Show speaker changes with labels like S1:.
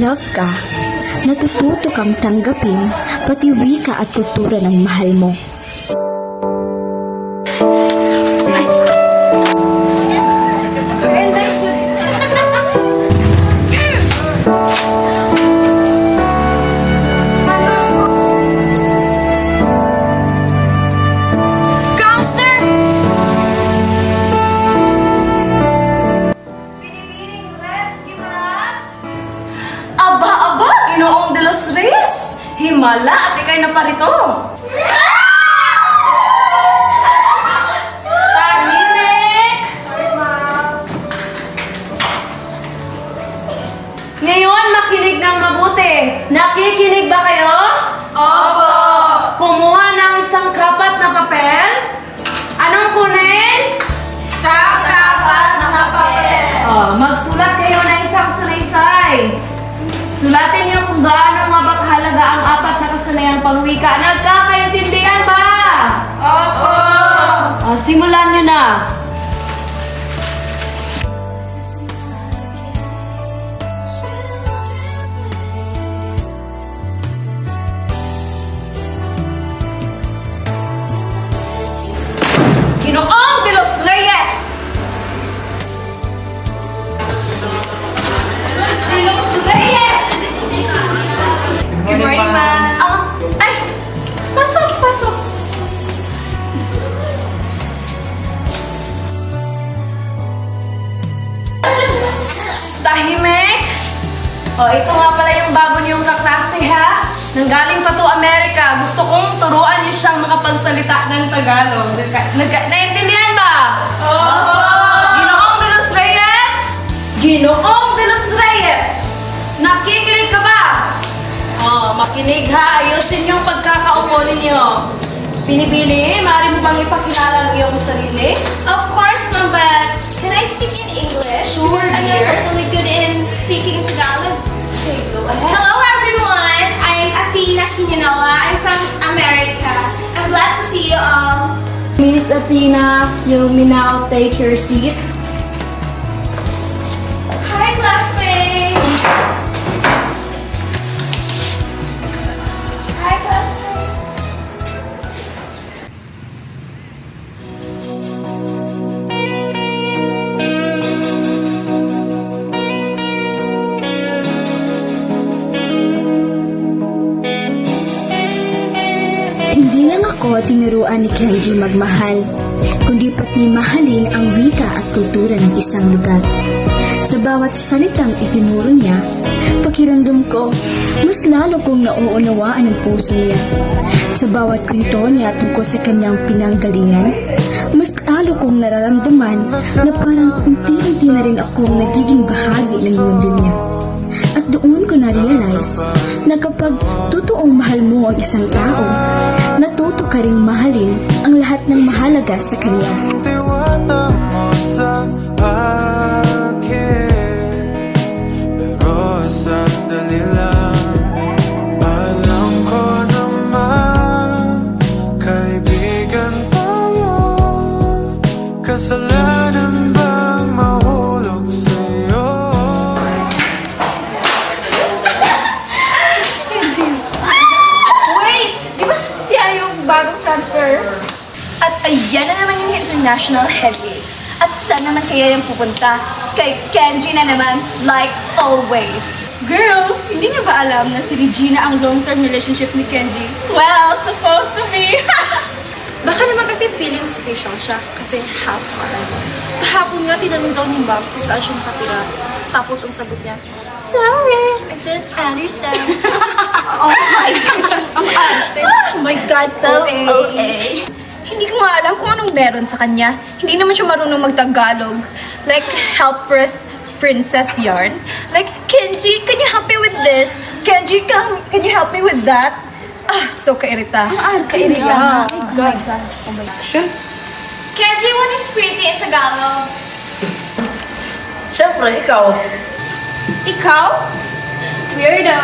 S1: love ka, natututo kang tanggapin pati wika at kultura ng mahal mo.
S2: Ginoong de los Reyes! Himala at ikay na parito!
S3: Tahimik! Ngayon, makinig ng mabuti. Nakikinig ba kayo? Opo! Kumuha ng isang kapat na papel. Anong kunin? Isang kapat na papel. Magsulat kayo ng isang salaysay. Sulatin niyo kung gaano nga ba kahalaga ang apat na kasanayang pangwika. Nagkakaintindihan ba? Opo! Simulan niyo na.
S2: Ginoong de los Reyes! De los Reyes!
S3: Good morning, ma'am. Ay! Pasok, pasok. Tahimik! Ito nga pala yung bago niyong kaklase, ha? Nanggaling pa to Amerika. Gusto kong turuan niyo siyang makapagsalita ng Tagalog. Naintindihan ba? Opo! Ginoong de los Reyes?
S2: Ginoong de los Reyes!
S3: Nakikinig ka ba? Makinig ha. Ayusin yung pagkakaupo ninyo. Pinipili, maaari mo bang ipakilala ang iyong sarili?
S4: Of course, ma'am, but can I speak in English?
S3: Sure,
S4: Because I'm
S3: dear.
S4: not really good in speaking Tagalog.
S3: Okay, go ahead.
S4: Hello, everyone. I'm Athena Quinola. I'm from America. I'm glad to see you all.
S3: Miss Athena, you may now take your seat.
S4: Hi, classmates. Hi, classmates.
S1: Hindi lang ako tinuruan ni Kenji magmahal, kundi pati mahalin ang wika at kultura ng isang lugar. Sa bawat salitang itinuro niya, pakiramdam ko, mas lalo kong nauunawaan ang puso niya. Sa bawat kwento niya tungkol sa kanyang pinanggalingan, mas lalo kong nararamdaman na parang unti-unti na rin akong nagiging bahagi ng mundo niya. At doon ko na-realize na kapag totoong mahal mo ang isang tao, natuto ka ring mahalin ang lahat ng mahalaga sa kanya.
S5: Tiwala mo sa akin, pero sandali lang. Alam ko naman, kaibigan tayo. Kasalanan bang mahulog sa'yo?
S4: Wait! Di ba siya yung bagong transfer? At ayan na naman yung international heavyweight. At saan naman kaya yung pupunta? Kay Kenji na naman, like always.
S6: Girl, hindi niyo ba alam na si Regina ang long-term relationship ni Kenji? Well, supposed to be!
S7: Baka naman kasi feeling special siya kasi half man. Kahapon nga tinanong daw ni Bob kung saan siya nakatira. Tapos ang sagot niya, sorry, I didn't understand.
S4: Oh my God!
S7: Oh my God,
S4: So
S7: OA.
S4: OA.
S7: Hindi ko nga alam kung anong meron sa kanya. Hindi naman siya marunong magtagalog. Like, helpless princess yarn. Like, Kenji, can you help me with this? Kenji, can you help me with that? So kairita.
S6: Kairita.
S7: Oh my God.
S4: Kenji, what is pretty in Tagalog?
S2: Siyempre, ikaw.
S4: Ikaw? Weirdo.